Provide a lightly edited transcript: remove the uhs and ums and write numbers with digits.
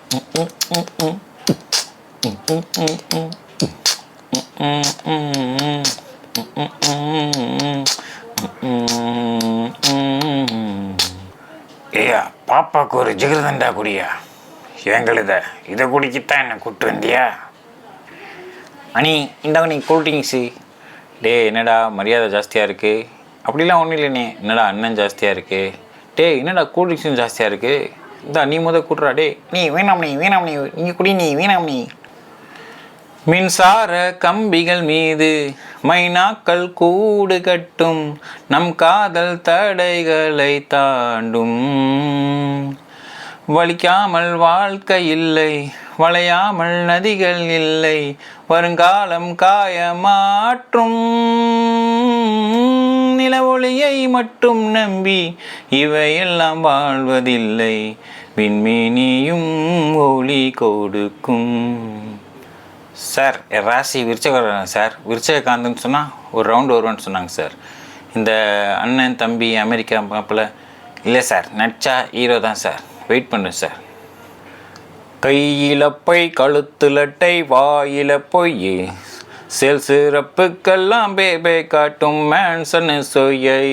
ஏயா பாப்பாவுக்கு ஒரு ஜிகிருதண்டா குடியா. இதை குடிக்கத்தான் என்ன கூப்பிட்டு வந்தியா? அனி இந்தாங்க நீ கூல்ட்ரிங்க்ஸு. டே என்னடா மரியாதை ஜாஸ்தியாக இருக்குது? அப்படிலாம் ஒன்றும் இல்லைண்ணே. என்னடா அண்ணன் ஜாஸ்தியாக இருக்குது? டே என்னடா கூல்ட்ரிங்க்ஸும் ஜாஸ்தியாக இருக்குது. இந்தா நீ கூட்டுறா. டே நீ வேணாம் நீ நீங்கள் குடி நீ வேணாம் நீ. மின்சார கம்பிகள் மீது மைனாக்கள் கூடு கட்டும், நம் காதல் தடைகளை தாண்டும். வலிக்காமல் வாழ்க்கை இல்லை, வளையாமல் நதிகள் இல்லை, வருங்காலம் காயமாற்றும். நில ஒளியை மட்டும் நம்பி இவையெல்லாம் வாழ்வதில்லை, விண்மீனியும் ஒளி கொடுக்கும். சார் ராசி விருச்சகம் சார். விருச்சகாந்தன்னு சொன்னால் ஒரு ரவுண்டு வருவான்னு சொன்னாங்க சார். இந்த அண்ணன் தம்பி அமெரிக்கா மாப்பிள்ள இல்லை சார், நடிச்சா ஹீரோ தான் சார். வெயிட் பண்ணுறேன் சார். கையில் பை கழுத்துலட்டை வாயில பொய், செல் சிறப்புக்கெல்லாம் பேபே காட்டும் மேன்சன் சொய்யை.